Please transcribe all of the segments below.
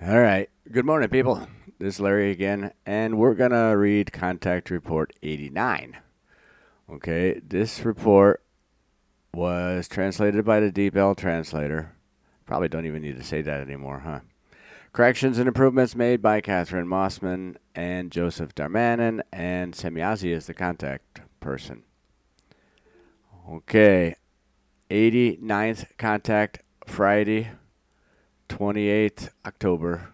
All right. Good morning, people. This is Larry again, and we're going to read Contact Report 89. Okay, this report was translated by the DeepL translator. Probably don't even need to say that anymore, huh? Corrections and improvements made by Catherine Mossman and Joseph Darmanin, and Semyazi is the contact person. Okay, 89th contact, Friday, 28th October,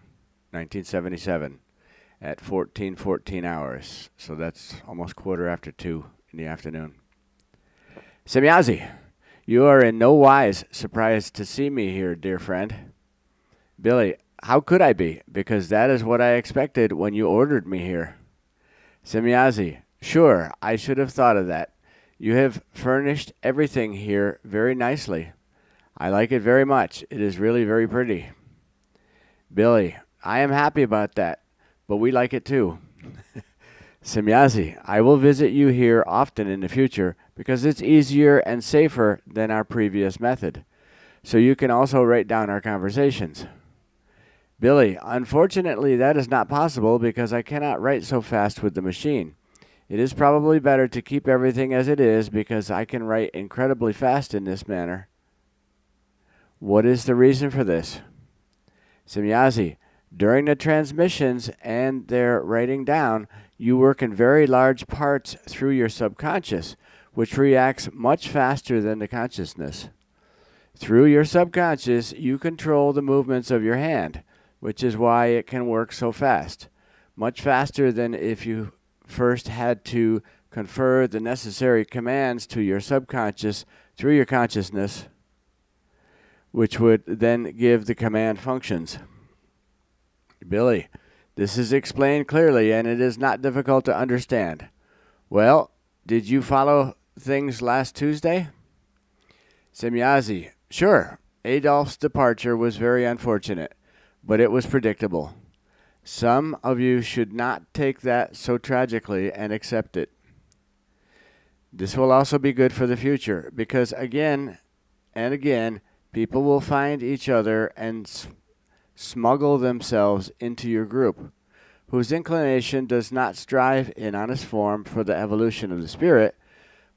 1977. At 14:14 hours. So that's almost quarter after 2 in the afternoon. Semyazi, you are in no wise surprised to see me here, dear friend. Billy, how could I be? Because that is what I expected when you ordered me here. Semyazi, sure, I should have thought of that. You have furnished everything here very nicely. I like it very much. It is really very pretty. Billy, I am happy about that, but we like it too. Semyazi, I will visit you here often in the future because it's easier and safer than our previous method. So you can also write down our conversations. Billy, unfortunately, that is not possible because I cannot write so fast with the machine. It is probably better to keep everything as it is because I can write incredibly fast in this manner. What is the reason for this? Semyazi, during the transmissions and their writing down, you work in very large parts through your subconscious, which reacts much faster than the consciousness. Through your subconscious, you control the movements of your hand, which is why it can work so fast, much faster than if you first had to confer the necessary commands to your subconscious through your consciousness, which would then give the command functions. Billy, this is explained clearly and it is not difficult to understand. Well, did you follow things last Tuesday? Semyazi, sure. Adolf's departure was very unfortunate, but it was predictable. Some of you should not take that so tragically and accept it. This will also be good for the future because again and again, people will find each other and smuggle themselves into your group, whose inclination does not strive in honest form for the evolution of the spirit,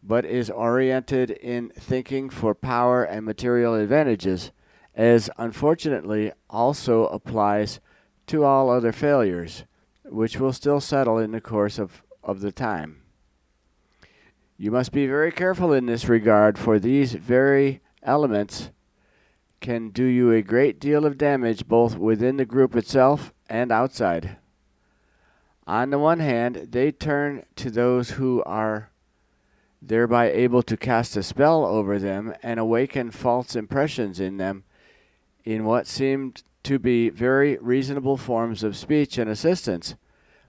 but is oriented in thinking for power and material advantages, as unfortunately also applies to all other failures, which will still settle in the course of the time. You must be very careful in this regard, for these very elements can do you a great deal of damage both within the group itself and outside. On the one hand, they turn to those who are thereby able to cast a spell over them and awaken false impressions in them in what seemed to be very reasonable forms of speech and assistance.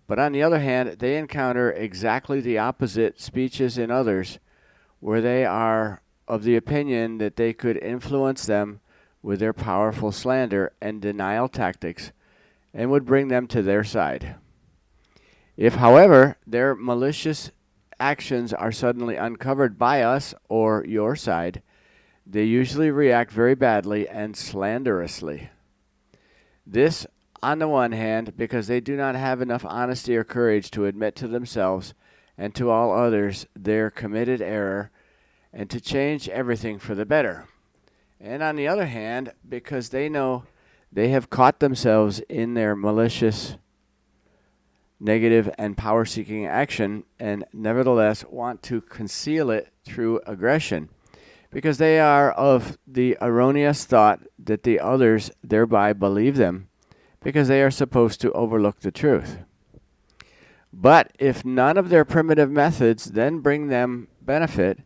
But on the other hand, they encounter exactly the opposite speeches in others, where they are of the opinion that they could influence them with their powerful slander and denial tactics, and would bring them to their side. If, however, their malicious actions are suddenly uncovered by us or your side, they usually react very badly and slanderously. This, on the one hand, because they do not have enough honesty or courage to admit to themselves and to all others their committed error and to change everything for the better. And on the other hand, because they know they have caught themselves in their malicious, negative, and power-seeking action and nevertheless want to conceal it through aggression, because they are of the erroneous thought that the others thereby believe them, because they are supposed to overlook the truth. But if none of their primitive methods then bring them benefit,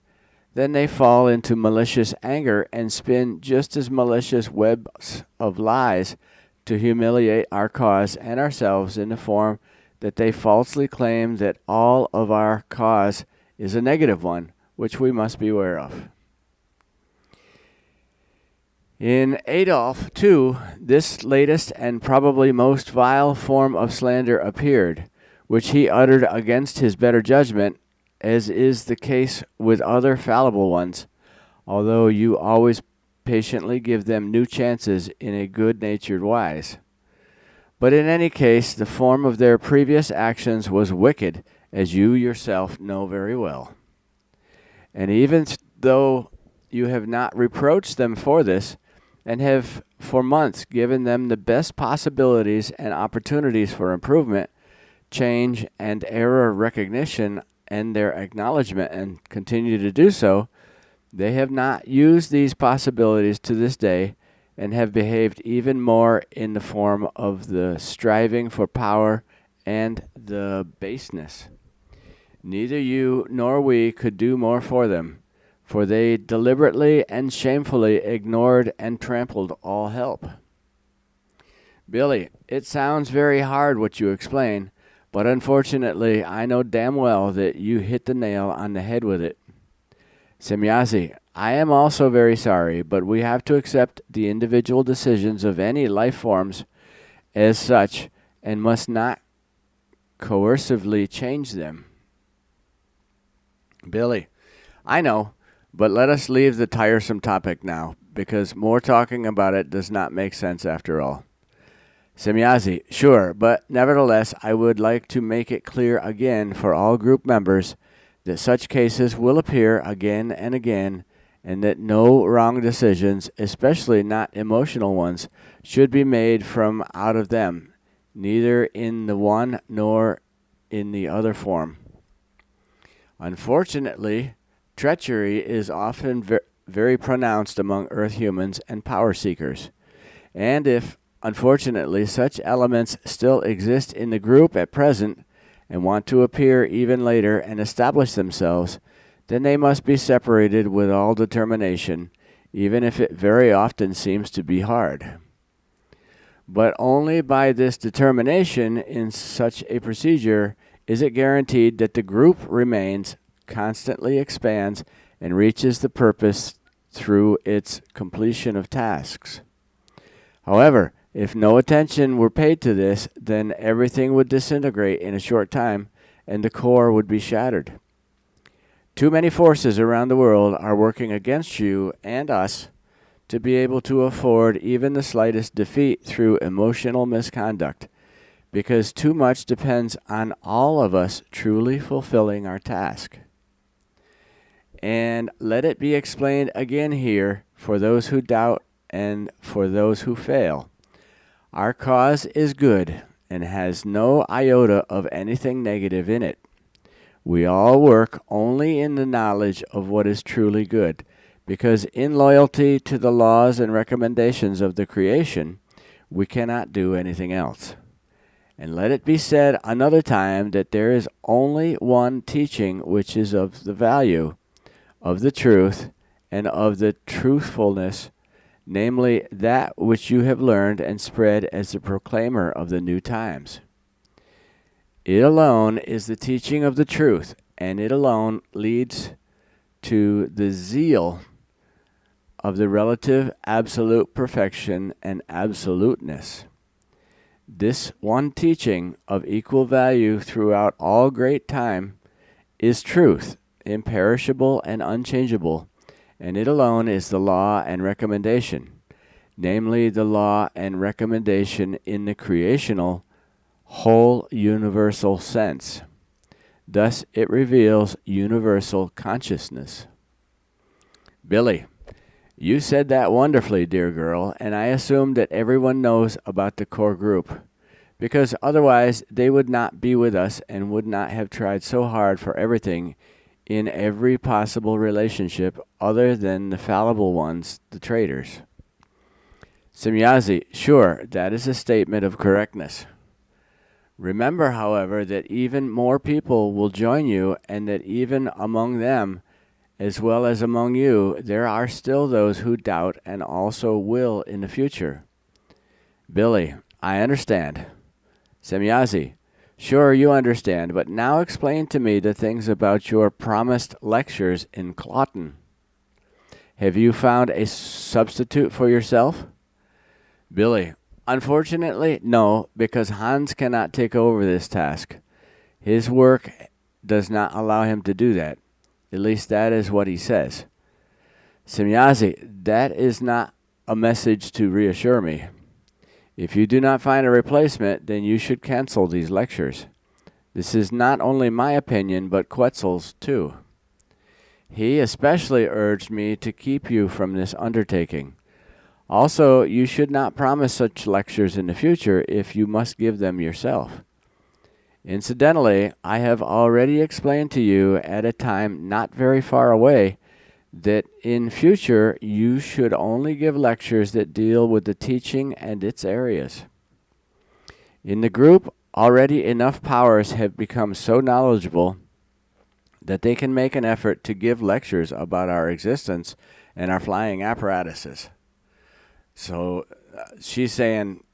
then they fall into malicious anger and spin just as malicious webs of lies to humiliate our cause and ourselves in the form that they falsely claim that all of our cause is a negative one, which we must be aware of. In Adolf, too, this latest and probably most vile form of slander appeared, which he uttered against his better judgment, as is the case with other fallible ones, although you always patiently give them new chances in a good-natured wise. But in any case, the form of their previous actions was wicked, as you yourself know very well. And even though you have not reproached them for this, and have for months given them the best possibilities and opportunities for improvement, change, and error recognition, and their acknowledgement, and continue to do so, they have not used these possibilities to this day, and have behaved even more in the form of the striving for power and the baseness. Neither you nor we could do more for them, for they deliberately and shamefully ignored and trampled all help. Billy, it sounds very hard what you explain, but unfortunately I know damn well that you hit the nail on the head with it. Semyazi, I am also very sorry, but we have to accept the individual decisions of any life forms as such, and must not coercively change them. Billy, I know, but let us leave the tiresome topic now, because more talking about it does not make sense after all. Semyazi, sure, but nevertheless I would like to make it clear again for all group members that such cases will appear again and again, and that no wrong decisions, especially not emotional ones, should be made from out of them, neither in the one nor in the other form. Unfortunately, treachery is often very pronounced among Earth humans and power seekers. And if, unfortunately, such elements still exist in the group at present and want to appear even later and establish themselves, then they must be separated with all determination, even if it very often seems to be hard. But only by this determination in such a procedure is it guaranteed that the group remains, constantly expands, and reaches the purpose through its completion of tasks. However, if no attention were paid to this, then everything would disintegrate in a short time, and the core would be shattered. Too many forces around the world are working against you and us to be able to afford even the slightest defeat through emotional misconduct, because too much depends on all of us truly fulfilling our task. And let it be explained again here for those who doubt and for those who fail. Our cause is good and has no iota of anything negative in it. We all work only in the knowledge of what is truly good, because in loyalty to the laws and recommendations of the creation, we cannot do anything else. And let it be said another time that there is only one teaching which is of the value, of the truth, and of the truthfulness, namely that which you have learned and spread as the proclaimer of the new times. It alone is the teaching of the truth, and it alone leads to the zeal of the relative absolute perfection and absoluteness. This one teaching of equal value throughout all great time is truth, imperishable and unchangeable, and it alone is the law and recommendation, namely the law and recommendation in the creational, whole universal sense. Thus it reveals universal consciousness. Billy, you said that wonderfully, dear girl, and I assume that everyone knows about the core group, because otherwise they would not be with us and would not have tried so hard for everything in every possible relationship other than the fallible ones, the traitors. Semyazi, sure, that is a statement of correctness. Remember, however, that even more people will join you, and that even among them, as well as among you, there are still those who doubt and also will in the future. Billy, I understand. Semyazi, sure you understand, but now explain to me the things about your promised lectures in Kloten. Have you found a substitute for yourself? Billy, unfortunately, no, because Hans cannot take over this task. His work does not allow him to do that. At least that is what he says. Semyazi, that is not a message to reassure me. If you do not find a replacement, then you should cancel these lectures. This is not only my opinion, but Quetzal's too. He especially urged me to keep you from this undertaking. Also, you should not promise such lectures in the future if you must give them yourself. Incidentally, I have already explained to you at a time not very far away that in future you should only give lectures that deal with the teaching and its areas. In the group, already enough powers have become so knowledgeable that they can make an effort to give lectures about our existence and our flying apparatuses. So she's saying,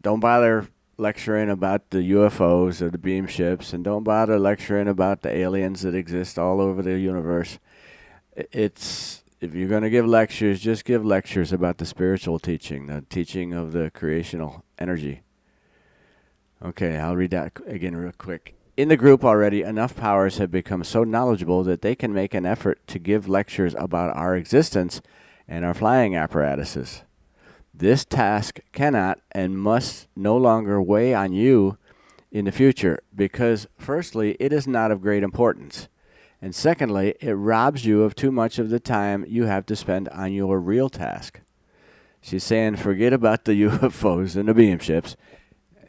don't bother lecturing about the UFOs or the beam ships, and don't bother lecturing about the aliens that exist all over the universe. It's if you're going to give lectures, just give lectures about the spiritual teaching, the teaching of the creational energy. Okay, I'll read that again real quick. In the group already, enough powers have become so knowledgeable that they can make an effort to give lectures about our existence and our flying apparatuses. This task cannot and must no longer weigh on you in the future because, firstly, it is not of great importance, and secondly, it robs you of too much of the time you have to spend on your real task. She's saying forget about the UFOs and the beam ships.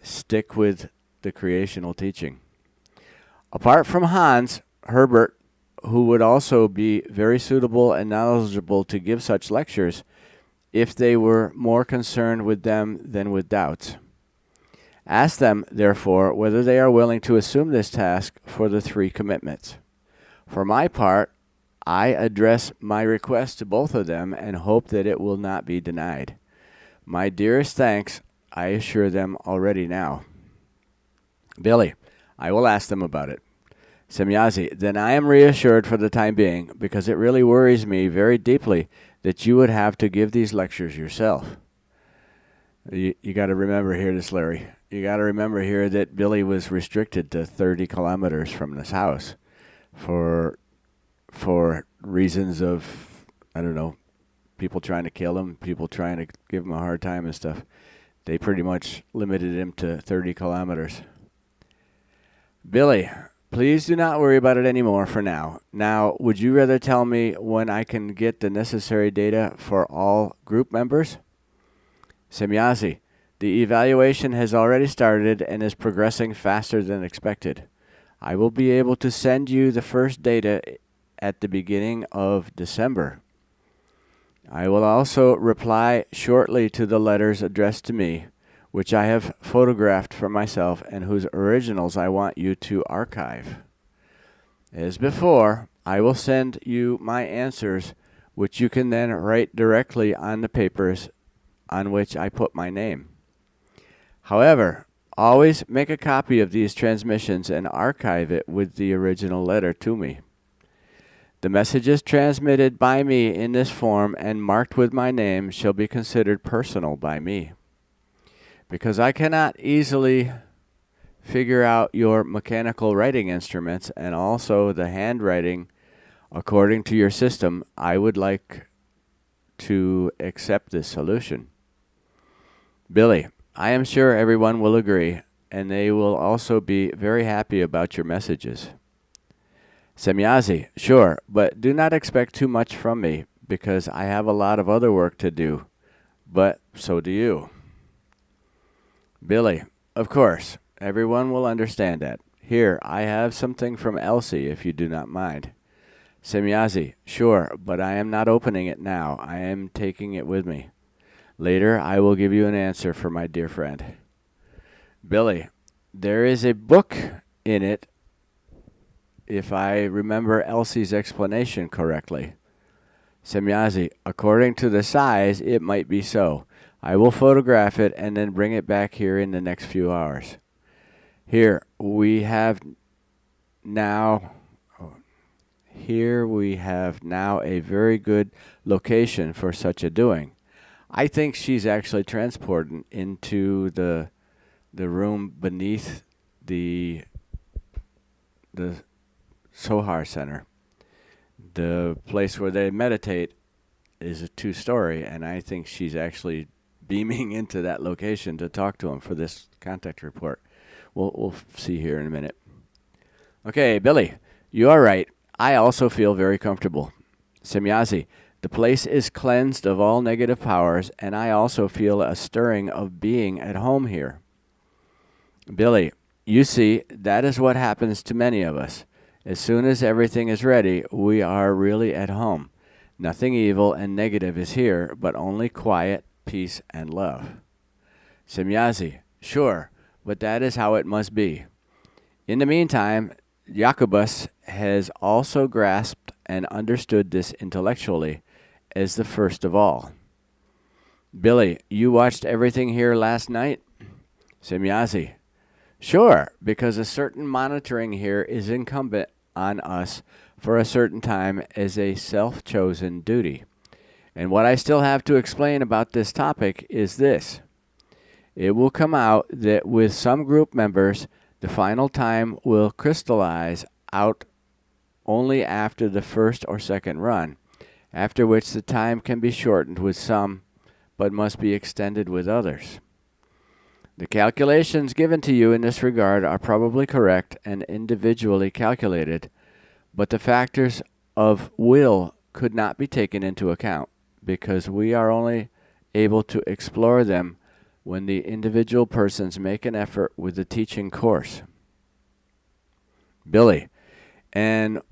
Stick with the creational teaching. Apart from Hans, Herbert, who would also be very suitable and knowledgeable to give such lectures, if they were more concerned with them than with doubts. Ask them, therefore, whether they are willing to assume this task for the 3 commitments. For my part, I address my request to both of them and hope that it will not be denied. My dearest thanks, I assure them already now. Billy, I will ask them about it. Semyazi, then I am reassured for the time being, because it really worries me very deeply that you would have to give these lectures yourself. You got to remember here this, Larry. You got to remember here that Billy was restricted to 30 kilometers from this house for reasons of, I don't know, people trying to kill him, people trying to give him a hard time and stuff. They pretty much limited him to 30 kilometers. Billy, please do not worry about it anymore for now. Now, would you rather tell me when I can get the necessary data for all group members? Semyazi, the evaluation has already started and is progressing faster than expected. I will be able to send you the first data at the beginning of December. I will also reply shortly to the letters addressed to me, which I have photographed for myself and whose originals I want you to archive. As before, I will send you my answers, which you can then write directly on the papers on which I put my name. However, always make a copy of these transmissions and archive it with the original letter to me. The messages transmitted by me in this form and marked with my name shall be considered personal by me. Because I cannot easily figure out your mechanical writing instruments and also the handwriting according to your system, I would like to accept this solution. Billy, I am sure everyone will agree, and they will also be very happy about your messages. Semyazi, sure, but do not expect too much from me, because I have a lot of other work to do, but so do you. Billy, of course, everyone will understand that. Here, I have something from Elsie, if you do not mind. Semyazi, sure, but I am not opening it now. I am taking it with me. Later, I will give you an answer for my dear friend. Billy, there is a book in it, if I remember Elsie's explanation correctly. Semyazi, according to the size, it might be so. I will photograph it and then bring it back here in the next few hours. Here we have now a very good location for such a doing. I think she's actually transported into the room beneath the Sohar Center. The place where they meditate is a 2-story, and I think she's actually beaming into that location to talk to him for this contact report. We'll see here in a minute. Okay, Billy, you are right. I also feel very comfortable. Semyazi, the place is cleansed of all negative powers, and I also feel a stirring of being at home here. Billy, you see, that is what happens to many of us. As soon as everything is ready, we are really at home. Nothing evil and negative is here, but only quiet, peace, and love. Semyazi, sure, but that is how it must be. In the meantime, Jacobus has also grasped and understood this intellectually as the first of all. Billy, you watched everything here last night? Semyazi, sure, because a certain monitoring here is incumbent on us for a certain time as a self-chosen duty. And what I still have to explain about this topic is this. It will come out that with some group members, the final time will crystallize out only after the first or second run, after which the time can be shortened with some, but must be extended with others. The calculations given to you in this regard are probably correct and individually calculated, but the factors of will could not be taken into account, because we are only able to explore them when the individual persons make an effort with the teaching course. Billy, and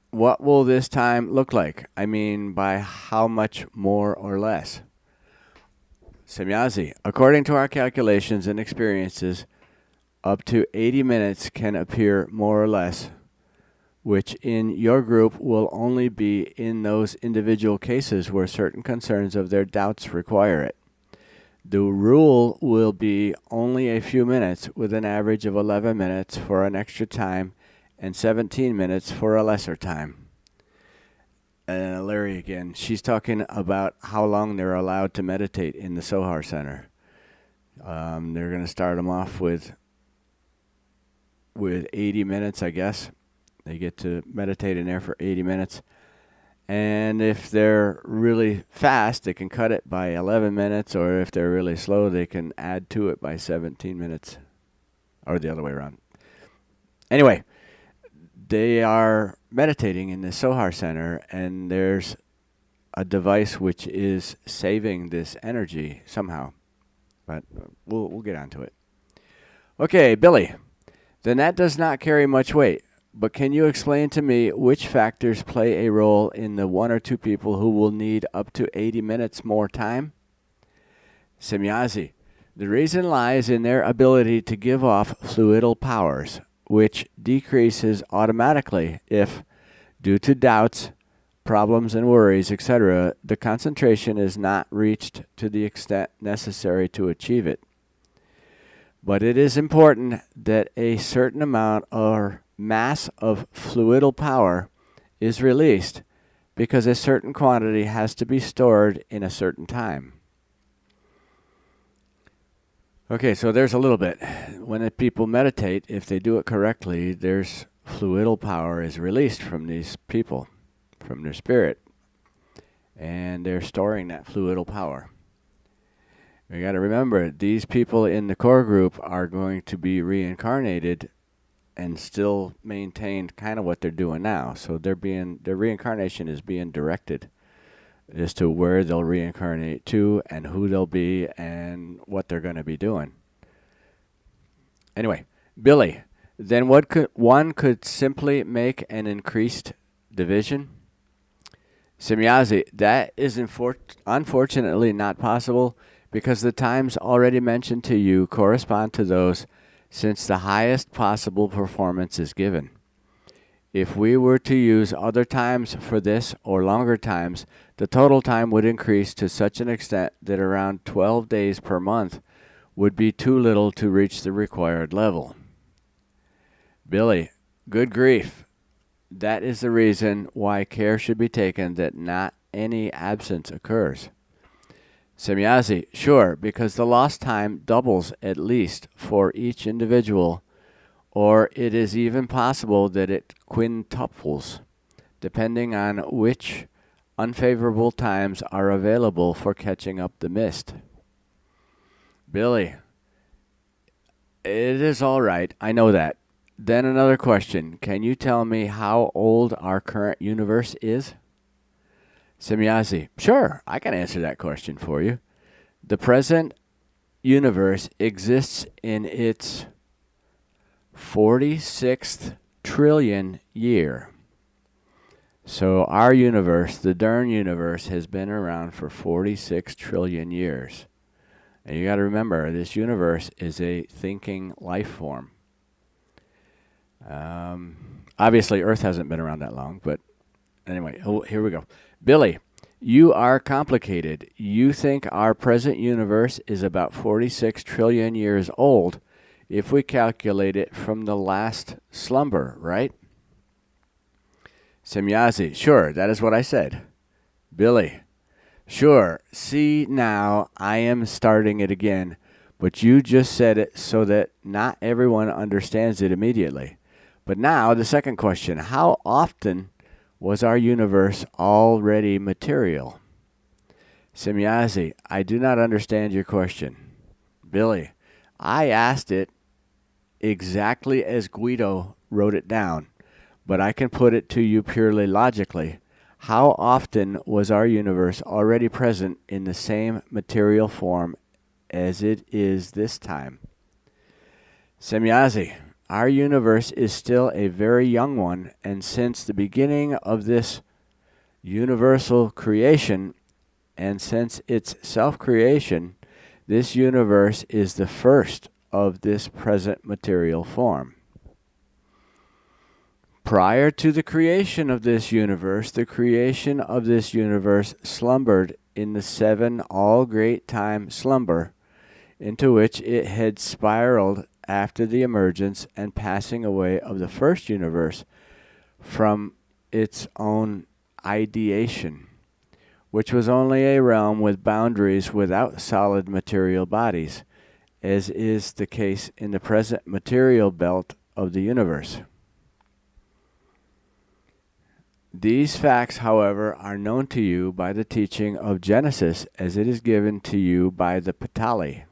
what will this time look like? I mean, by how much more or less? Semyazi, according to our calculations and experiences, up to 80 minutes can appear more or less, which in your group will only be in those individual cases where certain concerns of their doubts require it. The rule will be only a few minutes, with an average of 11 minutes for an extra time and 17 minutes for a lesser time. Larry again, she's talking about how long they're allowed to meditate in the Sohar Center. They're going to start them off with 80 minutes, I guess. They get to meditate in there for 80 minutes. And if they're really fast, they can cut it by 11 minutes, or if they're really slow, they can add to it by 17 minutes, or the other way around. Anyway, they are meditating in the Sohar Center, and there's a device which is saving this energy somehow. But we'll get onto it. Okay, Billy, then that does not carry much weight. But can you explain to me which factors play a role in the one or two people who will need up to 80 minutes more time? Semyazi, the reason lies in their ability to give off fluidal powers, which decreases automatically if, due to doubts, problems and worries, etc., the concentration is not reached to the extent necessary to achieve it. But it is important that a certain amount or mass of fluidal power is released, because a certain quantity has to be stored in a certain time. Okay, so there's a little bit. When people meditate, if they do it correctly, there's fluidal power is released from these people, from their spirit, and they're storing that fluidal power. We got to remember, these people in the core group are going to be reincarnated and still maintain kind of what they're doing now. So their reincarnation is being directed as to where they'll reincarnate to and who they'll be and what they're going to be doing. Anyway, Billy, then one could simply make an increased division? Semyazi, that is unfortunately not possible, because the times already mentioned to you correspond to those since the highest possible performance is given. If we were to use other times for this or longer times, the total time would increase to such an extent that around 12 days per month would be too little to reach the required level. Billy, good grief. That is the reason why care should be taken that not any absence occurs. Semyazi, sure, because the lost time doubles at least for each individual, or it is even possible that it quintuples, depending on which unfavorable times are available for catching up the mist. Billy, it is all right. I know that. Then another question. Can you tell me how old our current universe is? Semyazi, sure, I can answer that question for you. The present universe exists in its 46th trillion year. So our universe, the Dern universe, has been around for 46 trillion years. And you got to remember, this universe is a thinking life form. Obviously, Earth hasn't been around that long, but anyway, here we go. Billy, you are complicated. You think our present universe is about 46 trillion years old if we calculate it from the last slumber, right? Semyazi, sure, that is what I said. Billy, sure, see now, I am starting it again, but you just said it so that not everyone understands it immediately. But now, the second question, how often was our universe already material? Semyazi, I do not understand your question. Billy, I asked it exactly as Guido wrote it down, but I can put it to you purely logically. How often was our universe already present in the same material form as it is this time? Semyazi, our universe is still a very young one, and since the beginning of this universal creation, and since its self-creation, this universe is the first of this present material form. Prior to the creation of this universe, the creation of this universe slumbered in the 7 all-great time slumber, into which it had spiraled after the emergence and passing away of the first universe from its own ideation, which was only a realm with boundaries without solid material bodies, as is the case in the present material belt of the universe. These facts, however, are known to you by the teaching of Genesis as it is given to you by the Patali.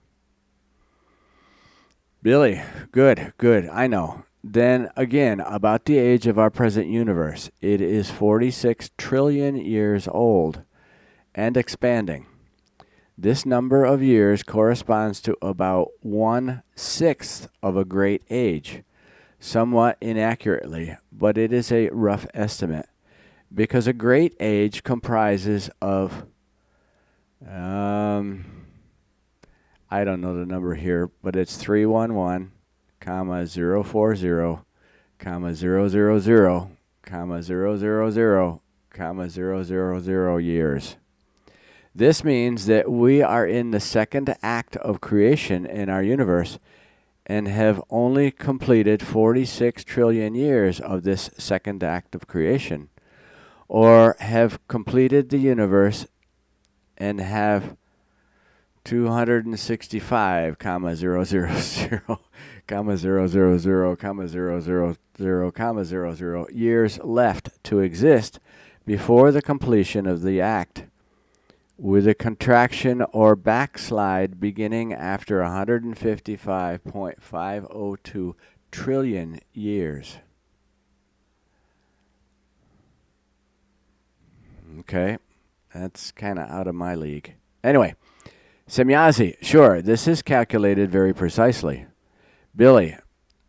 Billy, good, I know. Then again, about the age of our present universe. It is 46 trillion years old and expanding. This number of years corresponds to about 1/6 of a great age, somewhat inaccurately, but it is a rough estimate, because a great age comprises of I don't know the number here, but it's 311, 040, 000, 000, years. This means that we are in the second act of creation in our universe and have only completed 46 trillion years of this second act of creation, or have completed the universe and have 265, 000, 000, 000, years left to exist before the completion of the act, with a contraction or backslide beginning after 155.502 trillion years. Okay, that's kind of out of my league. Anyway, Semyazi, sure, this is calculated very precisely. Billy,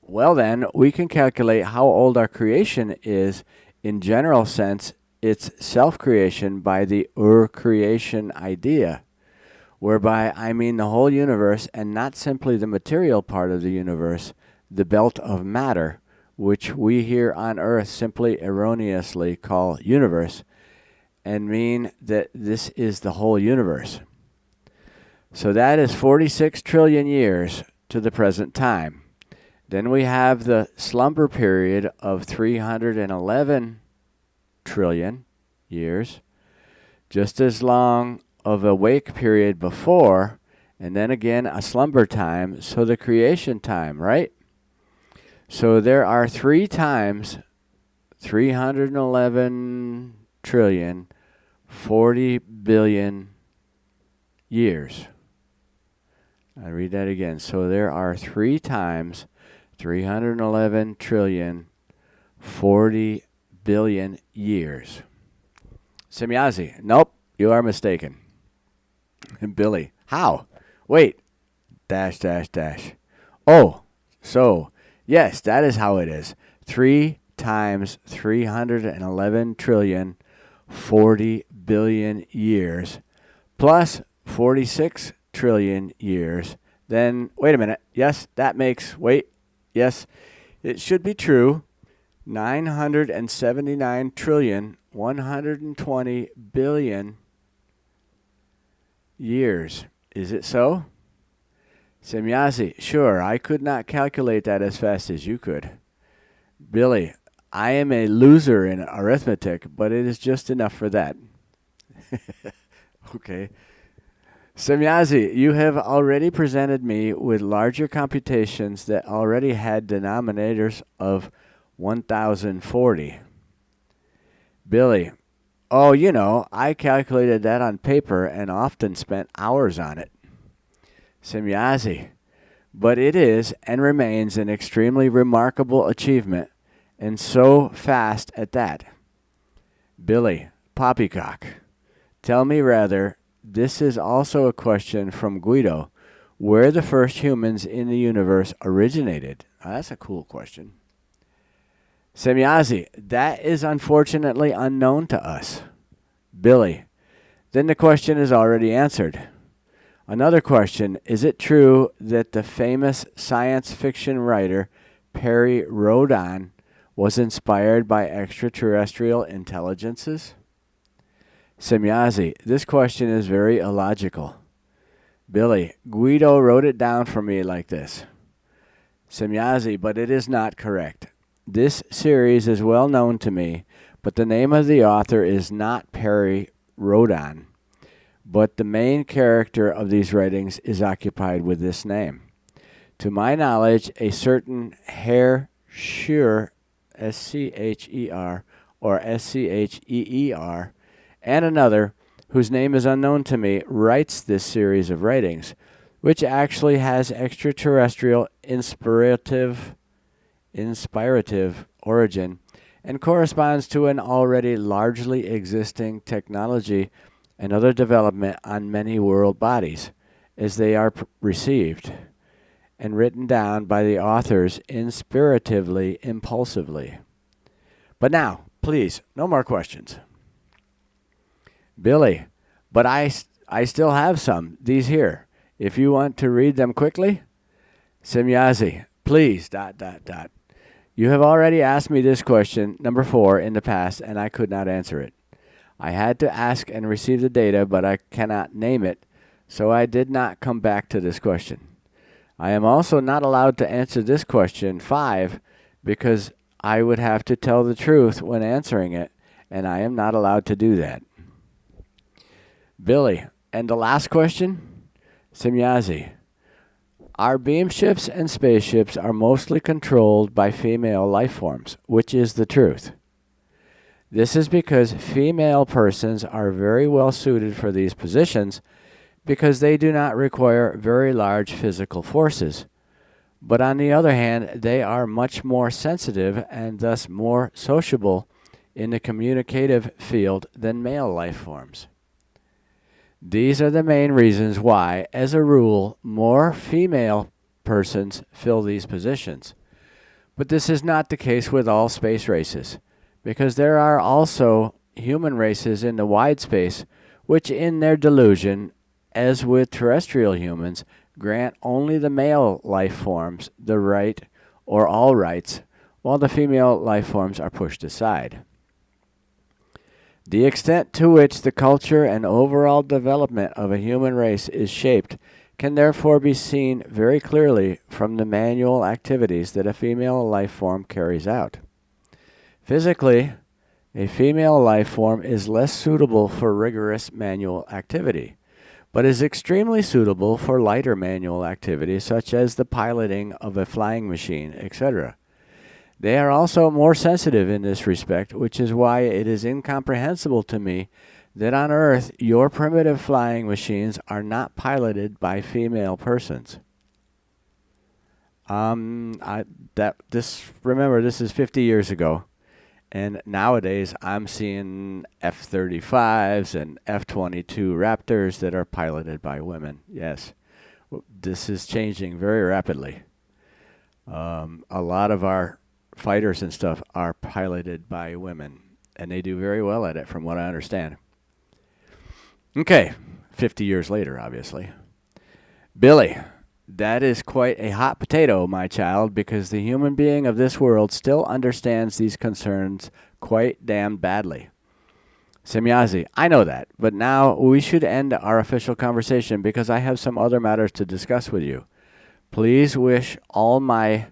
well then, we can calculate how old our creation is in general sense, its self-creation by the creation idea, whereby I mean the whole universe and not simply the material part of the universe, the belt of matter, which we here on Earth simply erroneously call universe, and mean that this is the whole universe. So that is 46 trillion years to the present time. Then we have the slumber period of 311 trillion years, just as long of a wake period before, and then again a slumber time, so the creation time, right? So there are 3 times 311 trillion, 40 billion years. I read that again. So there are 3 times 311 trillion 40 billion years. Semyazi, nope, you are mistaken. Billy, how? Wait, dash, dash, dash. Oh, so, yes, that is how it is. 3 times 311 trillion 40 billion years plus 46 trillion years. Then, wait a minute. Yes, that makes, yes, it should be true. 979 trillion 120 billion years. Is it so? Semyazi, sure, I could not calculate that as fast as you could. Billy, I am a loser in arithmetic, but it is just enough for that. Okay. Semyazi, you have already presented me with larger computations that already had denominators of 1040. Billy, oh, I calculated that on paper and often spent hours on it. Semyazi, but it is and remains an extremely remarkable achievement, and so fast at that. Billy, poppycock, tell me rather, this is also a question from Guido, where the first humans in the universe originated. That's a cool question. Semyazi, that is unfortunately unknown to us. Billy, then the question is already answered. Another question, is it true that the famous science fiction writer Perry Rhodan was inspired by extraterrestrial intelligences? Semyazi, this question is very illogical. Billy, Guido wrote it down for me like this. Semyazi, but it is not correct. This series is well known to me, but the name of the author is not Perry Rhodan. But the main character of these writings is occupied with this name. To my knowledge, a certain Herr Scher, S-C-H-E-R, or S-C-H-E-E-R, and another, whose name is unknown to me, writes this series of writings, which actually has extraterrestrial inspirative origin and corresponds to an already largely existing technology and other development on many world bodies, as they are received and written down by the authors inspiratively, impulsively. But now, please, no more questions. Billy, but I still have some, these here. If you want to read them quickly. Semyazi, please, ... You have already asked me this question, number 4, in the past, and I could not answer it. I had to ask and receive the data, but I cannot name it, so I did not come back to this question. I am also not allowed to answer this question, 5, because I would have to tell the truth when answering it, and I am not allowed to do that. Billy, and the last question? Semyazi, our beam ships and spaceships are mostly controlled by female life forms, which is the truth. This is because female persons are very well suited for these positions because they do not require very large physical forces. But on the other hand, they are much more sensitive and thus more sociable in the communicative field than male life forms. These are the main reasons why, as a rule, more female persons fill these positions. But this is not the case with all space races, because there are also human races in the wide space which in their delusion, as with terrestrial humans, grant only the male life forms the right or all rights, while the female life forms are pushed aside. The extent to which the culture and overall development of a human race is shaped can therefore be seen very clearly from the manual activities that a female life form carries out. Physically, a female life form is less suitable for rigorous manual activity, but is extremely suitable for lighter manual activity such as the piloting of a flying machine, etc. They are also more sensitive in this respect, which is why it is incomprehensible to me that on Earth your primitive flying machines are not piloted by female persons. Remember, this is 50 years ago. And nowadays, I'm seeing F-35s and F-22 Raptors that are piloted by women. Yes, this is changing very rapidly. A lot of our fighters and stuff are piloted by women, and they do very well at it, from what I understand. Okay, 50 years later, obviously. Billy, that is quite a hot potato, my child, because the human being of this world still understands these concerns quite damn badly. Semyazi, I know that, but now we should end our official conversation because I have some other matters to discuss with you. Please wish all my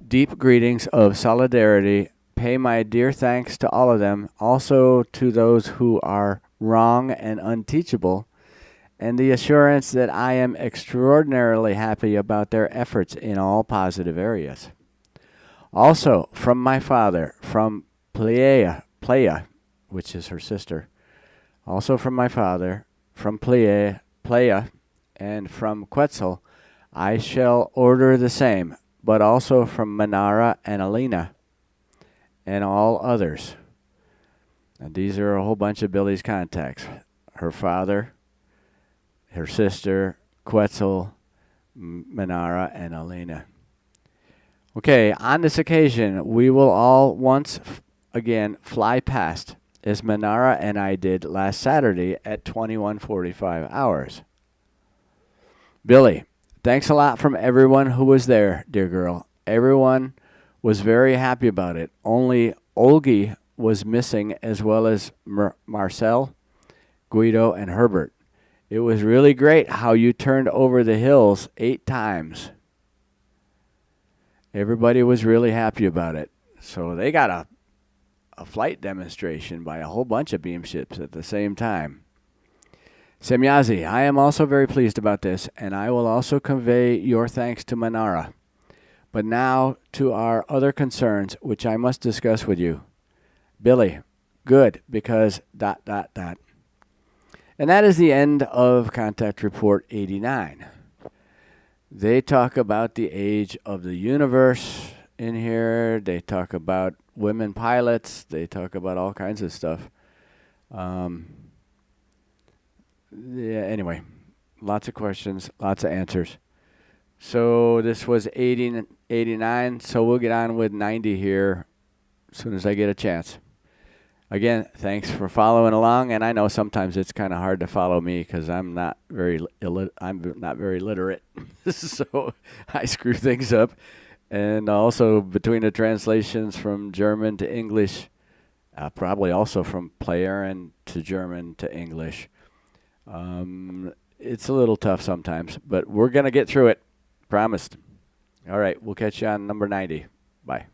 deep greetings of solidarity. Pay my dear thanks to all of them, also to those who are wrong and unteachable, and the assurance that I am extraordinarily happy about their efforts in all positive areas. Also, from my father, from Plea, which is her sister. Also from my father, from Plea, and from Quetzal, I shall order the same, but also from Manara and Alina, and all others. And these are a whole bunch of Billy's contacts. Her father, her sister, Quetzal, Manara, and Alina. Okay, on this occasion, we will all once again fly past, as Manara and I did last Saturday at 21:45 hours. Billy, thanks a lot from everyone who was there, dear girl. Everyone was very happy about it. Only Olgi was missing, as well as Marcel, Guido, and Herbert. It was really great how you turned over the hills 8 times. Everybody was really happy about it. So they got a flight demonstration by a whole bunch of beam ships at the same time. Semyazi, I am also very pleased about this, and I will also convey your thanks to Manara. But now to our other concerns, which I must discuss with you. Billy, good, because ... And that is the end of Contact Report 89. They talk about the age of the universe in here. They talk about women pilots. They talk about all kinds of stuff. Anyway, lots of questions, lots of answers. So this was 89, so we'll get on with 90 here as soon as I get a chance. Again, thanks for following along, and I know sometimes it's kind of hard to follow me because I'm not very literate, so I screw things up. And also between the translations from German to English, probably also from Pleyaren to German to English, it's a little tough sometimes, but we're gonna get through it. Promised. All right, we'll catch you on number 90. Bye.